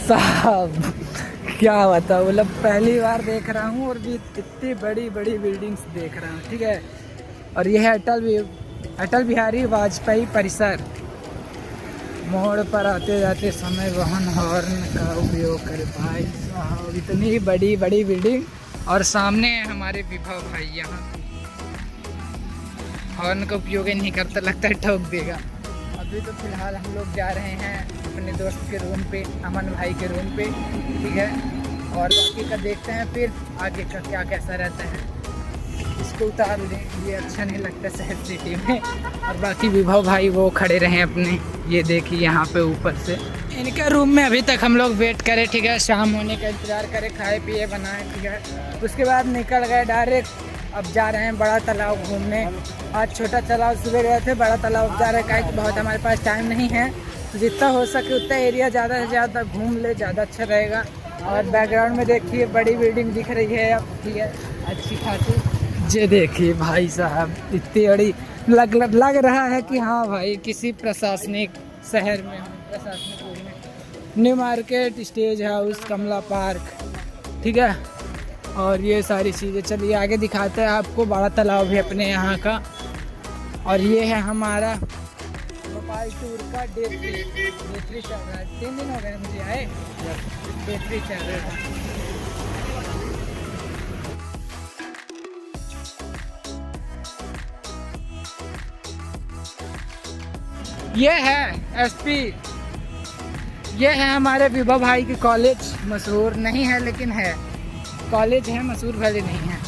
साहब क्या बताऊँ, मतलब पहली बार देख रहा हूँ और भी इतनी बड़ी बड़ी बिल्डिंग्स देख रहा हूँ। ठीक है, और यह है अटल बिहारी वाजपेयी परिसर। मोड़ पर आते जाते समय वाहन हॉर्न का उपयोग करे। भाई साहब इतनी बड़ी बड़ी बिल्डिंग, और सामने है हमारे विभव भाई। यहाँ हॉर्न का उपयोग ही नहीं करता, लगता है ठोक देगा। अभी तो फिलहाल हम लोग जा रहे हैं अपने दोस्त के रूम पे, अमन भाई के रूम पे। ठीक है, और बाकी का देखते हैं फिर आगे का क्या कैसा रहता है। इसको उतार लें, ये अच्छा नहीं लगता शहर सिटी में। और बाकी विभव भाई वो खड़े रहे अपने, ये देखिए यहाँ पे ऊपर से। इनके रूम में अभी तक हम लोग वेट करें। ठीक है, शाम होने का इंतज़ार करें, खाए पिए बनाए। ठीक है, उसके बाद निकल गए डायरेक्ट। अब जा रहे हैं बड़ा तालाब घूमने। आज छोटा तालाब सुबह गए थे, बड़ा तालाब जा रहे हैं। काहे कि बहुत हमारे पास टाइम नहीं है, तो जितना हो सके उतना एरिया ज़्यादा से ज़्यादा घूम ले, ज़्यादा अच्छा रहेगा। और बैकग्राउंड में देखिए बड़ी बिल्डिंग दिख रही है अब। ठीक है, अच्छी खासी। ये देखिए भाई साहब इतनी बड़ी लग रहा है कि हाँ भाई किसी प्रशासनिक शहर में हम, प्रशासनिक रूप में। न्यू मार्केट, स्टेज हाउस, कमला पार्क। ठीक है, और ये सारी चीज़ें। चलिए आगे दिखाते हैं आपको। बड़ा तालाब है अपने यहाँ का। और ये है हमारा भोपाल टूर का डे 3 चल रहा है। 3 दिन हो गए मुझे आए, डे 3 चल रहा है। ये है एसपी, ये है हमारे विभव भाई की कॉलेज। मशहूर नहीं है लेकिन है, कॉलेज है, मशहूर भले नहीं है।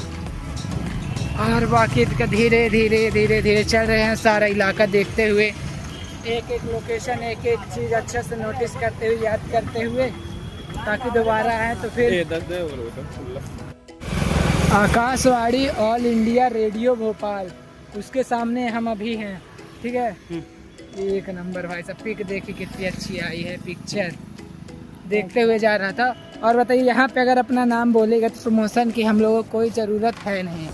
और बाकी का धीरे धीरे धीरे धीरे चल रहे हैं सारा इलाका देखते हुए, एक एक लोकेशन, एक एक चीज़ अच्छे से नोटिस करते हुए, याद करते हुए, ताकि दोबारा आए तो फिर। Akashvani all India radio Bhopal, उसके सामने हम अभी हैं। ठीक है, एक नंबर भाई साहब। पिक देखिए कितनी अच्छी आई है, पिक्चर देखते हुए जा रहा था। और बताइए यहाँ पे अगर अपना नाम बोलेगा तो प्रमोशन की हम लोगों को कोई ज़रूरत है नहीं।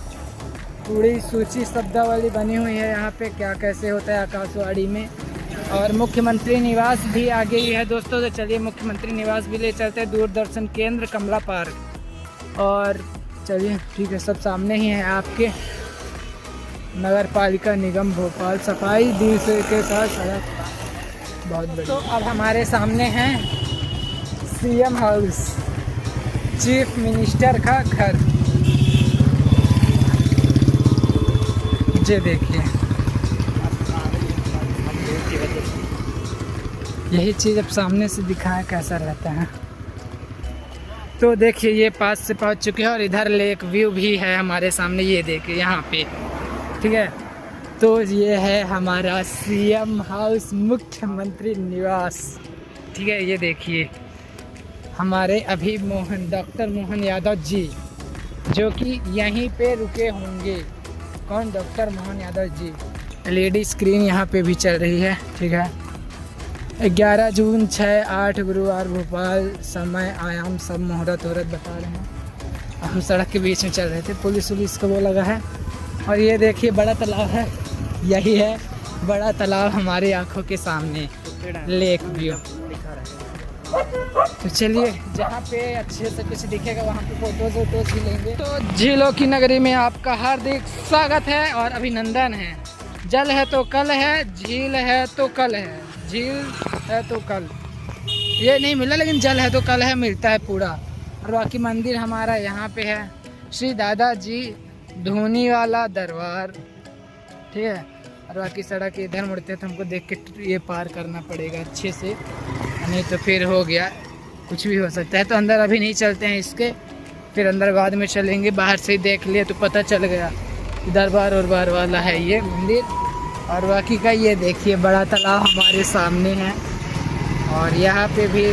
पूरी सूची शब्दावली बनी हुई है यहाँ पे, क्या कैसे होता है आकाशवाणी में। और मुख्यमंत्री निवास भी आगे ही है दोस्तों। तो चलिए मुख्यमंत्री निवास भी ले चलते हैं, दूरदर्शन केंद्र, कमला पार्क। और चलिए ठीक है, सब सामने ही है आपके। नगर पालिका निगम भोपाल, सफाई दूसरे के साथ सड़क बहुत बड़ी। तो अब हमारे सामने हैं सीएम हाउस, चीफ मिनिस्टर का घर। ये देखिए, यही चीज़ अब सामने से दिखाएं कैसा रहता है। तो देखिए ये पास से पहुंच चुके हैं, और इधर लेक व्यू भी है हमारे सामने। ये देखिए यहाँ पे। ठीक है, तो ये है हमारा सीएम हाउस, मुख्यमंत्री निवास। ठीक है, ये देखिए हमारे अभी डॉक्टर मोहन यादव जी, जो कि यहीं पे रुके होंगे। कौन? Doctor Mohan Yadav ji. LED screen यहाँ पे भी चल रही है। ठीक है, 11 जून 6-8 गुरुवार भोपाल, समय आयाम सब मुहूर्त बता रहे हैं। हम सड़क के बीच में चल रहे थे, पुलिस वुलिस को वो लगा है। और ये देखिए बड़ा तालाब है, यही है बड़ा तालाब हमारे आंखों के सामने, लेक व्यू। तो चलिए जहाँ पे अच्छे से कुछ दिखेगा वहाँ पे फोटोज भी लेंगे। तो झीलों की नगरी में आपका हार्दिक स्वागत है और अभिनंदन है। जल है तो कल है, झील है तो कल है, झील है तो कल ये नहीं मिला, लेकिन जल है तो कल है मिलता है पूरा। और बाकी मंदिर हमारा यहाँ पे है, श्री दादाजी धोनी वाला दरबार। ठीक है, और बाकी सड़क इधर मुड़ते तो हमको देख के ये पार करना पड़ेगा अच्छे से, नहीं तो फिर हो गया, कुछ भी हो सकता है। तो अंदर अभी नहीं चलते हैं इसके, फिर अंदर बाद में चलेंगे। बाहर से ही देख लिए तो पता चल गया दरबार और बार वाला है ये मंदिर। और बाकी का ये देखिए बड़ा तालाब हमारे सामने है, और यहाँ पे भी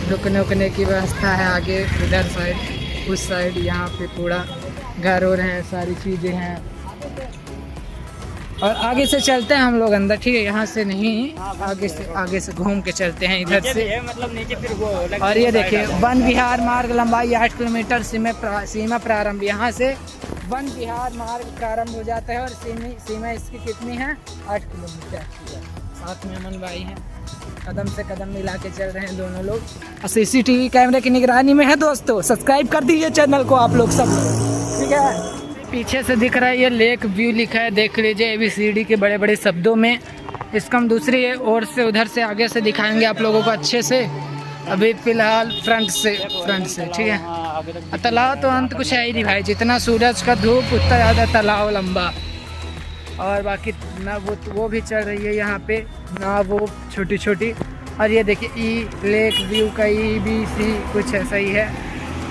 रुकने उकने की व्यवस्था है आगे इधर साइड, उस साइड यहाँ पे पूरा घर और हैं, सारी चीज़ें हैं। और आगे से चलते हैं हम लोग अंदर। ठीक है, यहाँ से नहीं, आगे से घूम के चलते हैं इधर से, मतलब नीचे फिर वो। और ये देखिए वन विहार मार्ग, लंबाई 8 किलोमीटर, सीमा प्रारंभ। यहाँ से वन विहार मार्ग प्रारंभ हो जाता है, और सीमा इसकी कितनी है? 8 किलोमीटर। साथ में अमन भाई हैं। कदम से कदम मिला के चल रहे हैं दोनों लोग। CCTV कैमरे की निगरानी में है दोस्तों। सब्सक्राइब कर दीजिए चैनल को आप लोग सब, ठीक है। पीछे से दिख रहा है ये लेक व्यू लिखा है, देख लीजिए ABCD के बड़े बड़े शब्दों में। इसको हम दूसरी ओर से उधर से आगे से दिखाएंगे आप लोगों को अच्छे से। अभी फिलहाल फ्रंट से ठीक है। तालाब तो अंत कुछ है ही नहीं भाई, जितना सूरज का धूप उतना ज़्यादा तालाब लंबा। और बाकी ना वो भी चल रही है यहाँ पे ना, वो छोटी छोटी। और ये देखिए लेक व्यू का EBC कुछ ऐसा ही है।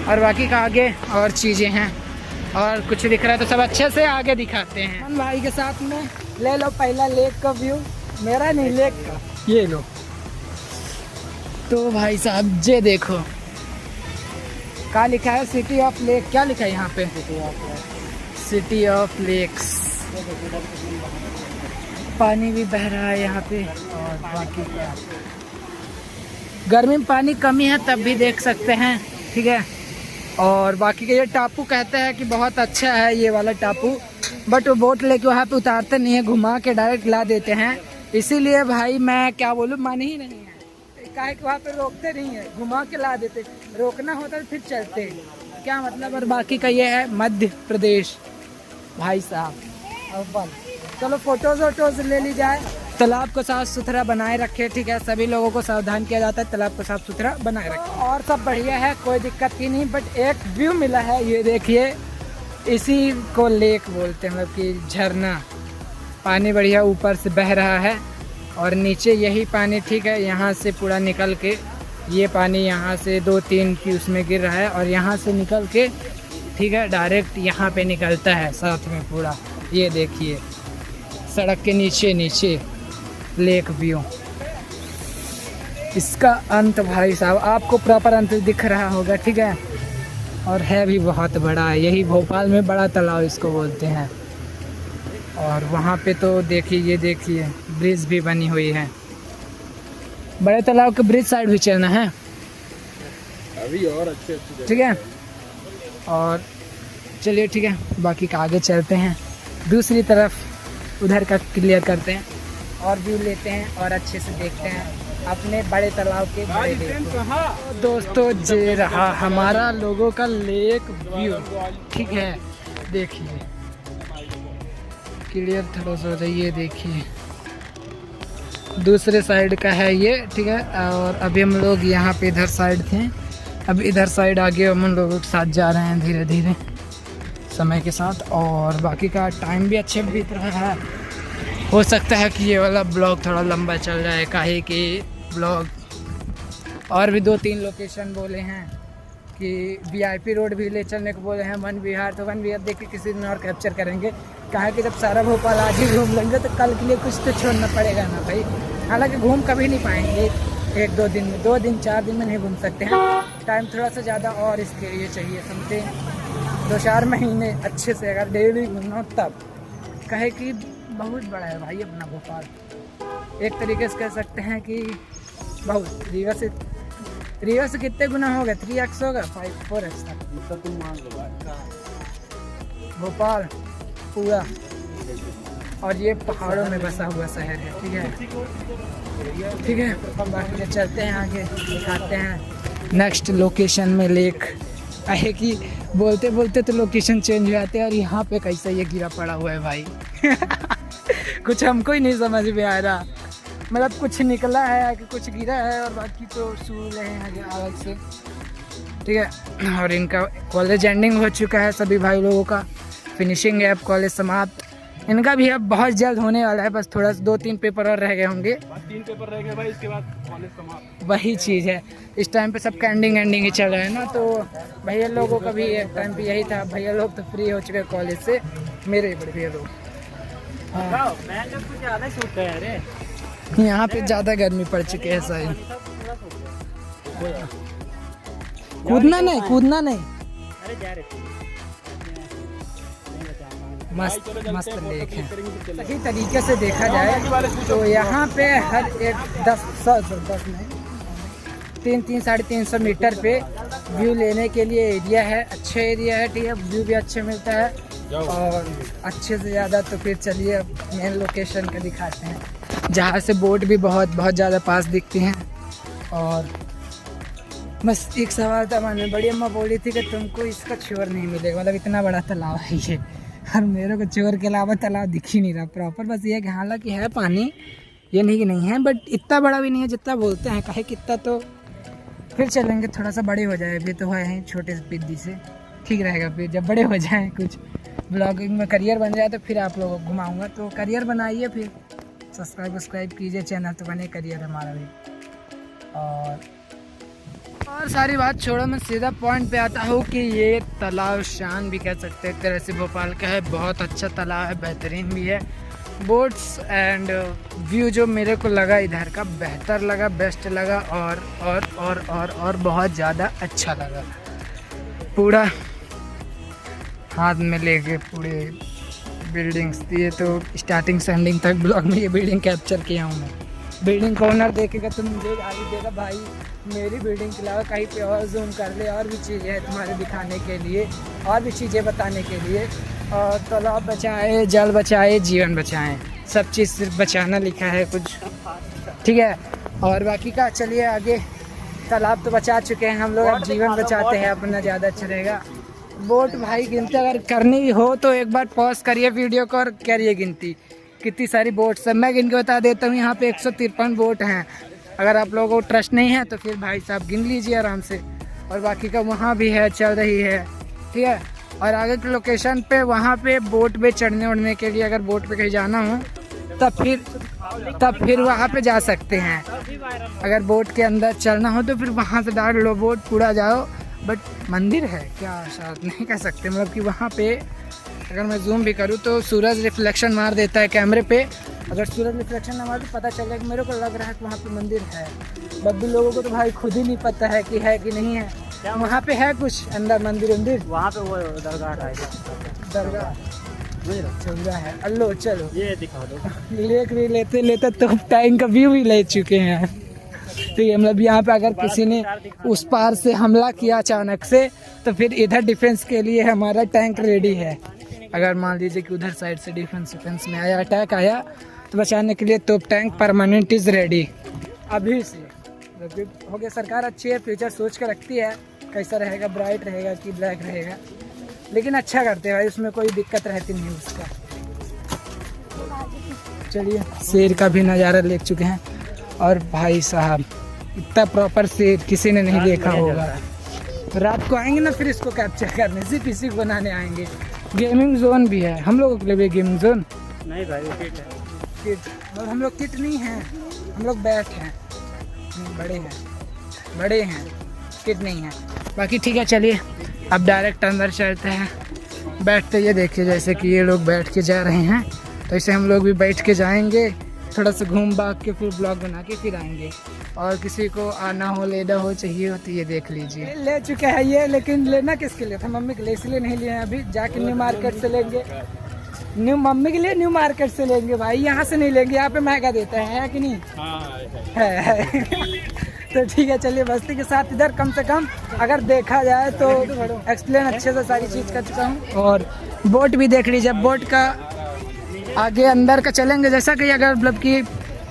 और बाकी का आगे और चीज़ें हैं और कुछ दिख रहा है तो सब अच्छे से आगे दिखाते हैं। हम भाई के साथ में ले लो पहला लेक का व्यू, मेरा नहीं लेक का, ये लो। तो भाई साहब ये देखो क्या लिखा है, सिटी ऑफ लेक। क्या लिखा है यहाँ पे? City of lakes. पानी भी बह रहा है यहाँ पे। और बाकी क्या, गर्मी में पानी कमी है तब भी देख सकते हैं, ठीक है। और बाकी का ये टापू कहते हैं कि बहुत अच्छा है ये वाला टापू, बट वो बोट लेके वहाँ पे उतारते नहीं है, घुमा के डायरेक्ट ला देते हैं। इसीलिए भाई मैं क्या बोलूँ, मन ही नहीं है। काहे कि वहाँ पे रोकते नहीं है, घुमा के ला देते। रोकना होता तो फिर चलते, क्या मतलब। और बाकी का ये है मध्य प्रदेश भाई साहब। अव्वल चलो फोटोज वोटोज ले ली जाए। तालाब को साफ सुथरा बनाए रखे, ठीक है। सभी लोगों को सावधान किया जाता है तालाब को साफ सुथरा बनाए रखे। और सब बढ़िया है, कोई दिक्कत ही नहीं। बट एक व्यू मिला है, ये देखिए, इसी को लेक बोलते हैं, मतलब कि झरना। पानी बढ़िया ऊपर से बह रहा है और नीचे यही पानी, ठीक है, यहाँ से पूरा निकल के ये पानी यहाँ से 2-3 की उसमें गिर रहा है और यहाँ से निकल के, ठीक है, डायरेक्ट यहाँ पे निकलता है साथ में पूरा। ये देखिए सड़क के नीचे नीचे लेक व्यू। इसका अंत भाई साहब आपको प्रॉपर अंत दिख रहा होगा, ठीक है। और है भी बहुत बड़ा है, यही भोपाल में बड़ा तालाब इसको बोलते हैं। और वहाँ पे तो देखिए, ये देखिए ब्रिज भी बनी हुई है। बड़े तालाब के ब्रिज साइड भी चलना है अभी और अच्छे, ठीक है। और चलिए ठीक है, बाकी का आगे चलते हैं, दूसरी तरफ उधर का क्लियर करते हैं और व्यू लेते हैं और अच्छे से देखते हैं अपने बड़े तालाब के बड़े लेक। तो दोस्तों ये रहा हमारा लोगों का लेक व्यू, ठीक है। देखिए क्लियर थोड़ा सा हो जाए, ये देखिए दूसरे साइड का है ये, ठीक है। और अभी हम लोग यहाँ पे इधर साइड थे, अब इधर साइड आगे हम लोगों के साथ जा रहे हैं धीरे धीरे समय के साथ। और बाकी का टाइम भी अच्छे बीत रहा है। हो सकता है कि ये वाला ब्लॉग थोड़ा लंबा चल जाए, काहे कि ब्लॉग और भी 2-3 लोकेशन बोले हैं कि VIP रोड भी ले चलने को बोले हैं, वन विहार। तो वन विहार देख के किसी दिन और कैप्चर करेंगे, काहे कि जब सारा भोपाल आज ही घूम लेंगे तो कल के लिए कुछ तो छोड़ना पड़ेगा ना भाई। हालांकि घूम कभी नहीं पाएंगे 1-2 दिन में, 2 दिन 4 दिन में नहीं घूम सकते हैं। टाइम थोड़ा सा ज़्यादा और इसके लिए चाहिए, समझे। 2-4 महीने अच्छे से अगर डेली घूमना तब, कहे कि बहुत बड़ा है भाई अपना भोपाल। एक तरीके से कह सकते हैं कि बहुत रिवर्स से कितने गुना होगा, 3x होगा, 4x तक भोपाल पूरा। और ये पहाड़ों में बसा हुआ शहर है, ठीक है, ठीक है। बाकी चलते हैं आगे, दिखाते हैं नेक्स्ट लोकेशन में लेक। है कि बोलते बोलते तो लोकेशन चेंज हो जाते हैं। और यहाँ पे कैसा ये गिरा पड़ा हुआ है भाई कुछ हमको ही नहीं समझ में आ रहा, मतलब कुछ निकला है कि कुछ गिरा है और बाकी तो सूल है आगे अलग से, ठीक है। और इनका कॉलेज एंडिंग हो चुका है, सभी भाई लोगों का फिनिशिंग है, अब कॉलेज समाप्त। इनका भी अब बहुत जल्द होने वाला है, बस थोड़ा 2-3 पेपर और रह गए होंगे, 3 पेपर रह गए भाई, इसके बाद कॉलेज समाप्त। वही चीज़ है, इस टाइम पे सबका एंडिंग ही चल रहा है ना। तो भैया लोगों का भी एक टाइम पे यही था, भैया लोग तो फ्री हो चुके हैं कॉलेज से, मेरे बड़े भैया लोग। हाँ यहाँ पे ज़्यादा गर्मी पड़ चुकी है सही। कूदना नहीं मस्त लेक है। सही तरीके से देखा जाए तो यहाँ पे हर एक 10 में 300-350 मीटर पे व्यू लेने के लिए एरिया है, अच्छे एरिया है, ठीक है। व्यू भी अच्छे मिलता है और अच्छे से ज़्यादा। तो फिर चलिए मेन लोकेशन का दिखाते हैं। जहाँ से बोट भी बहुत ज़्यादा पास दिखती हैं। और बस एक सवाल था मन में, बड़ी अम्मा बोली थी कि तुमको इसका चोर नहीं मिलेगा, मतलब इतना बड़ा तालाब है ये, और मेरे को चोर के अलावा तालाब दिख ही नहीं रहा प्रॉपर। बस ये कि हालांकि है पानी, ये नहीं कि नहीं है, बट इतना बड़ा भी नहीं है जितना बोलते हैं। काहे कितना तो फिर चलेंगे, थोड़ा सा बड़े हो जाए, अभी तो है छोटे से पिद्दी से, ठीक रहेगा। फिर जब बड़े हो जाएं, कुछ ब्लॉगिंग में करियर बन जाए तो फिर आप लोगों को घुमाऊँगा। तो करियर बनाइए, फिर सब्सक्राइब कीजिए चैनल, तो बने करियर हमारा भी। और सारी बात छोड़ो, मैं सीधा पॉइंट पे आता हूँ कि ये तालाब शान भी कह सकते हैं एक तरह से भोपाल का है। बहुत अच्छा तालाब है, बेहतरीन भी है। बोट्स एंड व्यू जो मेरे को लगा इधर का बेहतर लगा, बेस्ट लगा, और बहुत ज़्यादा अच्छा लगा। पूरा हाथ में लेके पूरे बिल्डिंग्स दिए, तो स्टार्टिंग से एंडिंग तक ब्लॉग में ये बिल्डिंग कैप्चर किया हूँ मैं। बिल्डिंग का ओनर देखेगा तो मुझे गाली देगा, भाई मेरी बिल्डिंग के अलावा कहीं पे और जूम कर ले, और भी चीज़ें हैं तुम्हारे दिखाने के लिए, और भी चीज़ें बताने के लिए। और तालाब बचाए, जल बचाए, जीवन बचाएं, सब चीज़ सिर्फ बचाना लिखा है कुछ, ठीक है। और बाकी का चलिए आगे, तालाब तो बचा चुके हैं हम लोग, अब जीवन बचाते हैं अपना, ज़्यादा अच्छा रहेगा। बोट भाई गिनती अगर करनी हो तो एक बार पॉज करिए वीडियो को और करिए गिनती कितनी सारी बोट्स है। मैं गिन के बता देता हूँ, यहाँ पे 153 बोट हैं। अगर आप लोगों को ट्रस्ट नहीं है तो फिर भाई साहब गिन लीजिए आराम से। और बाकी का वहाँ भी है, चल रही है, ठीक है। और आगे की लोकेशन पे वहाँ पे बोट पे चढ़ने उड़ने के लिए, अगर बोट पे कहीं जाना हो तब फिर वहाँ पे जा सकते हैं। अगर बोट के अंदर चलना हो तो फिर वहाँ से डायरेक्ट लो बोट पूरा जाओ। बट मंदिर है क्या, शायद नहीं कह सकते, मतलब कि वहाँ पे अगर मैं जूम भी करूँ तो सूरज रिफ्लेक्शन मार देता है कैमरे पे। अगर सूरज रिफ्लेक्शन ना मार तो पता चलेगा कि मेरे को लग रहा है कि वहाँ पे मंदिर है। बब्बी लोगों को तो भाई खुद ही नहीं पता है कि नहीं है। वहाँ पे है कुछ अंदर मंदिर वहाँ पे, वो दरगाह दरगाह है। अल्लो चलो ये दिखा दो। लेक भी लेते तो टाइम का व्यू भी ले चुके हैं, ठीक है। मतलब यहाँ पे अगर किसी ने उस पार से हमला किया अचानक से तो फिर इधर डिफेंस के लिए हमारा टैंक रेडी है। अगर मान लीजिए कि उधर साइड से डिफेंस में आया, अटैक आया, तो बचाने के लिए तोप टैंक परमानेंट इज रेडी अभी से। हो गया, सरकार अच्छी है, फ्यूचर सोच के रखती है कैसा रहेगा, ब्राइट रहेगा कि ब्लैक रहेगा, लेकिन अच्छा करते हैं भाई, उसमें कोई दिक्कत रहती नहीं उसका। चलिए शेर का भी नज़ारा देख चुके हैं। और भाई साहब इतना प्रॉपर शेर किसी ने नहीं देखा होगा। रात को आएंगे ना फिर इसको कैप्चर करने, सिर्फ इसी को बनाने आएंगे। गेमिंग जोन भी है हम लोगों के लिए भी, गेमिंग जोन नहीं भाई, वो किट है, किट। और हम लोग किट नहीं हैं, हम लोग बैट हैं, बड़े हैं, किट नहीं है। बाकी ठीक है, चलिए अब डायरेक्ट अंदर चलते हैं। बैठते ये देखिए, जैसे कि ये लोग बैठ के जा रहे हैं, तो ऐसे हम लोग भी बैठ के जाएंगे, थोड़ा सा घूम भाग के फिर ब्लॉग बना के फिर आएंगे। और किसी को आना हो, लेना हो, चाहिए हो तो ये देख लीजिए। ले चुके हैं ये, लेकिन लेना किसके लिए था? मम्मी के लिए, इसलिए नहीं लिए हैं अभी, जाके न्यू मार्केट से लेंगे। मम्मी के लिए न्यू मार्केट से लेंगे भाई, यहाँ से नहीं लेंगे, यहाँ पे महंगा देता है कि नहीं? है। तो ठीक है, चलिए बस्ती के साथ इधर कम से कम अगर देखा जाए तो एक्सप्लेन अच्छे से सारी चीज़ कर चुका हूँ। और बोट भी देख लीजिए, बोट का आगे अंदर का चलेंगे, जैसा कि अगर मतलब कि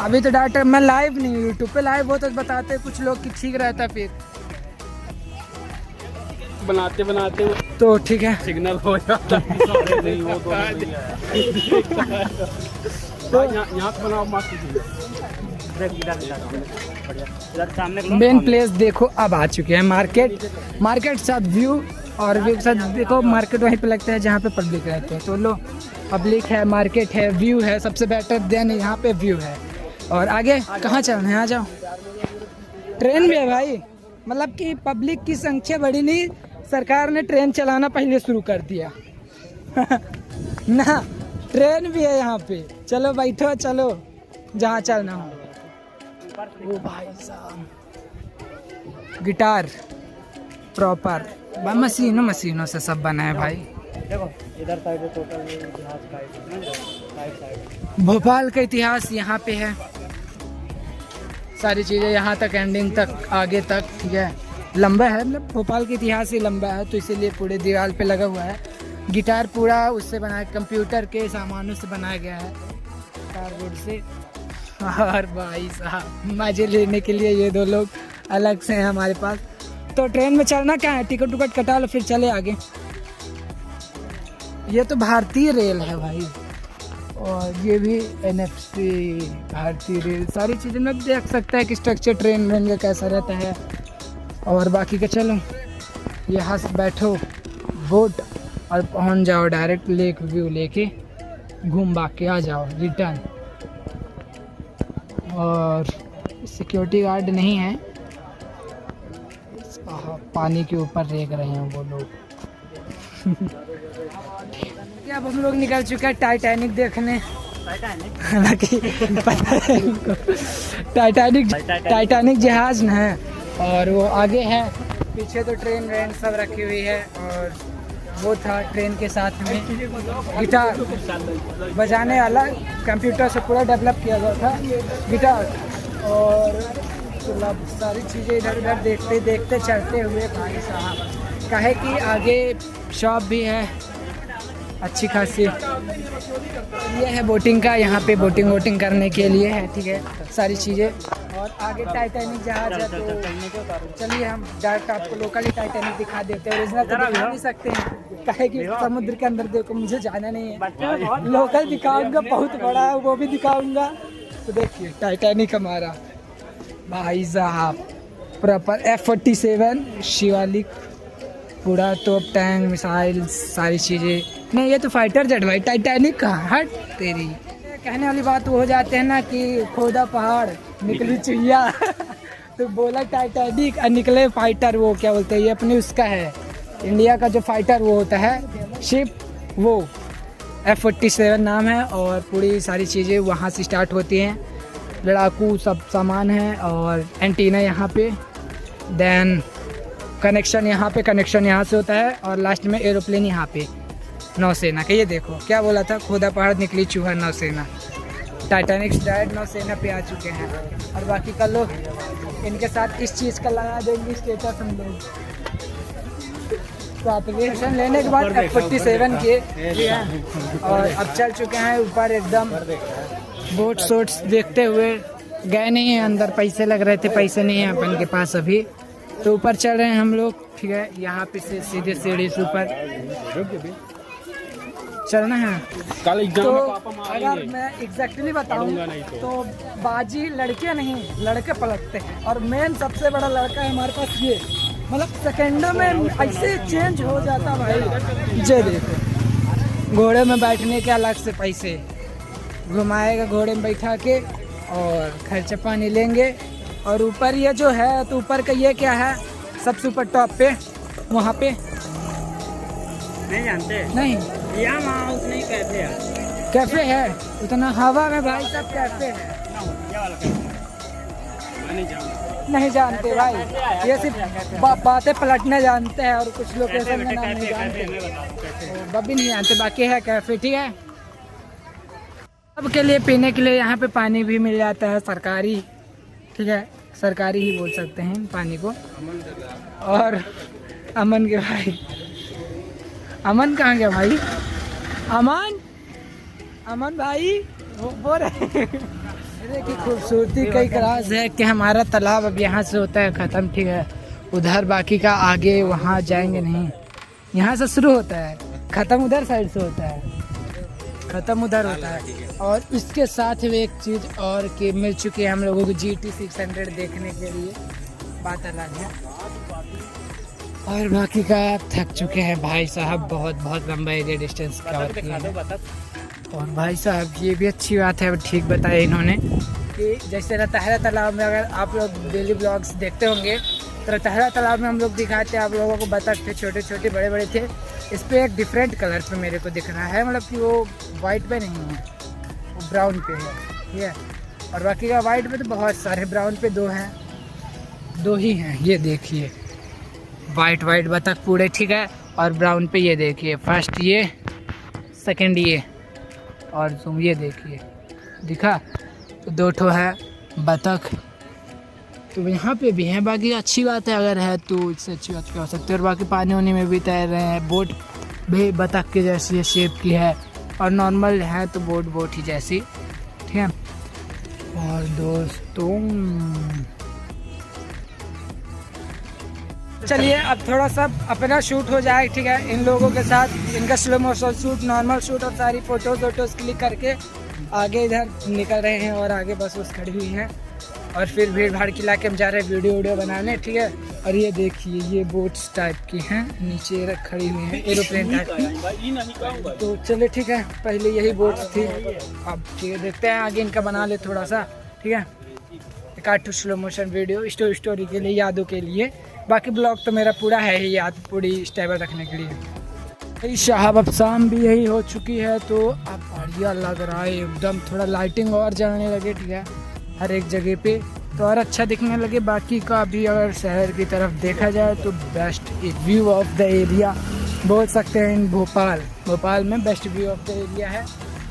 अभी तो डायरेक्ट मैं लाइव नहीं, यूट्यूब पे लाइव हो तो बताते कुछ लोग कि ठीक रहता, फिर बनाते तो ठीक है सिग्नल हो जाता नहीं वो तो यहाँ पे बनाओ मेन प्लेस देखो। अब आ चुके हैं मार्केट साथ व्यू, और व्यू के साथ देखो मार्केट वहीं पे लगता है जहाँ पे पब्लिक रहते हैं। तो लो पब्लिक है, मार्केट है, व्यू है, सबसे बेटर देन यहाँ पे व्यू है। और आगे कहाँ चलना है, आ जाओ। ट्रेन भी है भाई, मतलब कि पब्लिक की संख्या बढ़ी नहीं, सरकार ने ट्रेन चलाना पहले शुरू कर दिया ना, ट्रेन भी है यहाँ पे। चलो बैठो, चलो जहाँ चलना हो। ओ भाई साहब, गिटार प्रॉपर मशीनों से सब बना है भाई। देखो इधर साइड टोटल भोपाल का इतिहास यहाँ पे है, सारी चीज़ें यहाँ तक, एंडिंग तक, आगे तक, ठीक है। लंबा है, मतलब भोपाल का इतिहास ही लंबा है, तो इसीलिए पूरे दीवार पे लगा हुआ है। गिटार पूरा उससे बना है, कंप्यूटर के सामानों से बनाया गया है, कार्डबोर्ड से। और भाई साहब मजे लेने के लिए ये दो लोग अलग से हैं हमारे पास। तो ट्रेन में चलना क्या है, टिकट उकट कटा लो फिर चले आगे। ये तो भारतीय रेल है भाई, और ये भी NFC भारतीय रेल, सारी चीज़ें में देख सकता है कि स्ट्रक्चर ट्रेन का कैसा रहता है। और बाकी का चलो यहाँ से बैठो बोट और पहुँच जाओ डायरेक्ट लेक व्यू लेके, घूम भाग के आ जाओ रिटर्न। और सिक्योरिटी गार्ड नहीं है, पानी के ऊपर देख रहे हैं वो लोग। अब हम लोग निकल चुके हैं टाइटैनिक देखने। हालांकि टाइटैनिक जहाज न है, और वो आगे है, पीछे तो ट्रेन वेन सब रखी हुई है। और वो था ट्रेन के साथ में गिटार बजाने वाला, कंप्यूटर से पूरा डेवलप किया गया था गिटार। और मतलब सारी चीज़ें इधर उधर देखते देखते चलते हुए भाई साहब, काहे कि आगे शॉप भी है अच्छी खासी। ये है बोटिंग का, यहाँ पे बोटिंग करने के लिए है, ठीक है सारी चीज़ें। और आगे टाइटैनिक जहाज है, तो चलिए हम डायरेक्ट आपको लोकली टाइटैनिक दिखा देते हैं। ओरिजिनल तो दिखा नहीं सकते हैं, काहे कि समुद्र के अंदर देखो, मुझे जाना नहीं है। लोकल दिखाऊंगा, बहुत बड़ा है वो भी दिखाऊंगा। तो देखिए टाइटैनिक हमारा भाई साहब, प्रॉपर F-47 शिवालिक, पूरा तोप टैंक मिसाइल सारी चीज़ें। नहीं ये तो फाइटर जेट भाई, टाइटैनिक का हट तेरी। कहने वाली बात वो हो जाते हैं ना कि खोदा पहाड़ निकली चुहिया तो बोला टाइटैनिक और निकले फाइटर। वो क्या बोलते हैं, ये अपने उसका है इंडिया का जो फाइटर वो होता है शिप, वो F-47 नाम है। और पूरी सारी चीज़ें वहाँ से स्टार्ट होती हैं, लड़ाकू सब सामान है। और एंटीना यहाँ पे, देन कनेक्शन यहाँ पे, कनेक्शन यहाँ से होता है। और लास्ट में एरोप्लेन यहाँ पे नौसेना का। ये देखो क्या बोला था, खोदा पहाड़ निकली चूहा नौसेना। टाइटैनिक डायरेक्ट नौसेना पे आ चुके हैं। और बाकी का लोग इनके साथ इस चीज़ का लगा देंगे स्टेटस हम लोग। तो एप्लीकेशन लेने के बाद F-47 के लिए, और अब चल चुके हैं ऊपर एकदम। बोट शोट्स देखते हुए गए नहीं हैं अंदर, पैसे लग रहे थे, पैसे नहीं हैं अपन के पास अभी, तो ऊपर चल रहे हैं हम लोग, ठीक है। यहाँ पे से सीधे सीढ़ी से ऊपर चलना है। तो अगर मैं एग्जैक्टली बताऊँ तो बाजी लड़के नहीं लड़के पलटते हैं। और मेन सबसे बड़ा लड़का है हमारे पास ये, मतलब सेकेंडों में ऐसे चेंज हो जाता भाई। जे देखो घोड़े में बैठने के अलग से पैसे, घुमाएगा घोड़े में बैठा के, और खर्चा पानी लेंगे। और ऊपर ये जो है, तो ऊपर का ये क्या है, सबसे ऊपर टॉप पे वहाँ पे नहीं जानते, नहीं यहाँ उतने ही कैफे है, उतना हवा में भाई सब कैफे है। नहीं जानते भाई, ये सिर्फ बातें पलटने जानते हैं, और कुछ लोकेशन का नाम नहीं जानते, बब्बी नहीं जानते। बाकी है कैफे, ठीक है। सब के लिए पीने के लिए यहाँ पे पानी भी मिल जाता है, सरकारी, ठीक है, सरकारी ही बोल सकते हैं पानी को। और अमन के भाई, अमन कहाँ गया भाई, अमन भाई वो बोल रहे की खूबसूरती कई क्लास है कि हमारा तालाब अब यहाँ से होता है ख़त्म, ठीक है। उधर बाकी का आगे वहाँ जाएंगे नहीं, यहाँ से शुरू होता है, ख़त्म उधर साइड से होता है, ख़त्म उधर होता है। और इसके साथ में एक चीज़ और कि मिल चुकी है हम लोगों को GT 600 देखने के लिए, बात अलग है। और बाकी का थक चुके हैं भाई साहब, बहुत लंबा एरिया डिस्टेंस कवर किया है। और भाई साहब ये भी अच्छी बात है, ठीक बताया इन्होंने कि जैसे रतहरा तालाब में, अगर आप लोग डेली ब्लॉग्स देखते होंगे तो रतहरा तालाब में हम लोग दिखाते हैं आप लोगों को, बतख थे छोटे छोटे बड़े बड़े थे। इस पर एक डिफरेंट कलर पे मेरे को दिख रहा है, मतलब कि वो वाइट पे नहीं है, वो ब्राउन पे है, ठीक है। और बाकी का वाइट पे तो बहुत सारे, ब्राउन पे दो ही हैं, ये देखिए वाइट बतख पूरे, ठीक है। और ब्राउन पे ये देखिए, फर्स्ट ये, सेकंड ये, और तुम ये देखिए दिखा, तो 2 ठो है बतख। तो यहाँ पे भी है, बाकी अच्छी बात है, अगर है तो इससे अच्छी बात क्या हो सकती है। और बाकी पानी वानी में भी तैर रहे हैं, बोट भी बतख के जैसी शेप की है, और नॉर्मल है तो बोट ही जैसी, ठीक है। और दोस्तों चलिए अब थोड़ा सा अपना शूट हो जाए, ठीक है, इन लोगों के साथ, इनका slow motion shoot, normal shoot और सारी फोटोज क्लिक करके आगे इधर निकल रहे हैं। और आगे बस उस खड़ी हुई है और फिर भीड़ भाड़ के इलाके में जा रहे हैं वीडियो बनाने, ठीक है। और ये देखिए ये बोट्स टाइप की हैं, नीचे खड़ी हुई हैं, एरोप्लेन टाइप की। तो चलिए ठीक है, पहले यही बोट्स थी, अब ठीक है देखते हैं आगे इनका बना ले थोड़ा सा, ठीक है, एक आठ स्लो मोशन वीडियो स्टोरी के लिए, यादों के लिए। बाकी ब्लॉग तो मेरा पूरा है ही, याद पूरी स्टेबल रखने के लिए। शाहब अब शाम भी यही हो चुकी है, तो अब बढ़िया लग रहा है एकदम, थोड़ा लाइटिंग और जलने लगे, ठीक है, हर एक जगह पे, तो और अच्छा दिखने लगे। बाकी का अभी अगर शहर की तरफ देखा जाए तो best view of the area बोल सकते हैं इन भोपाल में best view of the area है।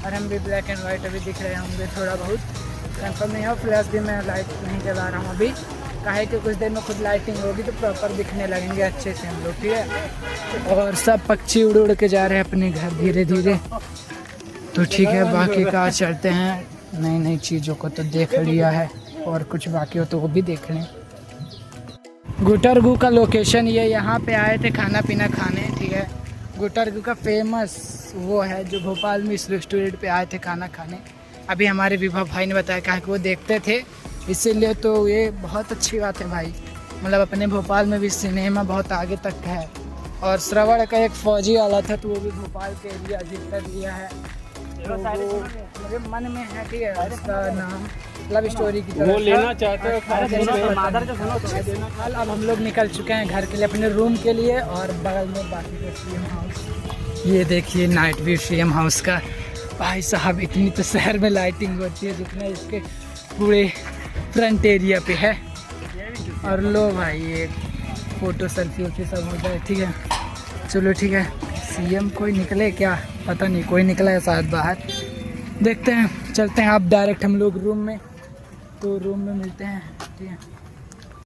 और हम भी ब्लैक एंड वाइट अभी दिख रहे होंगे, थोड़ा बहुत कंफर्म नहीं हो। फ्लैश भी मैं लाइट नहीं जला रहा हूँ अभी, काहे कि कुछ देर में खुद लाइटिंग होगी तो प्रॉपर दिखने लगेंगे अच्छे से हम लोग, ठीक है। और सब पक्षी उड़ उड़ के जा रहे हैं अपने घर धीरे धीरे, तो ठीक है। बाकी का चलते हैं, नई नई चीज़ों को तो देख लिया है और कुछ बाकी हो तो वो भी देख लें। गुटरगू का लोकेशन ये, यहाँ पे आए थे खाना पीना खाने, ठीक है। गुटरगू का फेमस वो है जो भोपाल में इस रेस्टोरेंट पे आए थे खाना खाने। अभी हमारे विभा भाई ने बताया कहा कि वो देखते थे, इसीलिए तो ये बहुत अच्छी बात है भाई, मतलब अपने भोपाल में भी सिनेमा बहुत आगे तक है। और श्रवण का एक फौजी वाला था तो वो भी भोपाल के एरिया जिक्र लिया है, तो वो मेरे मन में है, ठीक है, उसका नाम लव स्टोरी की तरह वो लेना चाहते हो। अब हम लोग निकल चुके हैं घर के लिए, अपने रूम के लिए। और बगल में बाकी का सीएम हाउस, ये देखिए नाइट व्यू सीएम हाउस का। भाई साहब इतनी तो शहर में लाइटिंग होती है जितना इसके पूरे फ्रंट एरिया पे है। और लो भाई ये फोटो सेल्फी सब हो जाए, ठीक है। चलो ठीक है, सीएम कोई निकले क्या पता नहीं, कोई निकला है शायद बाहर, देखते हैं, चलते हैं अब डायरेक्ट हम लोग रूम में, तो रूम में मिलते हैं, ठीक है।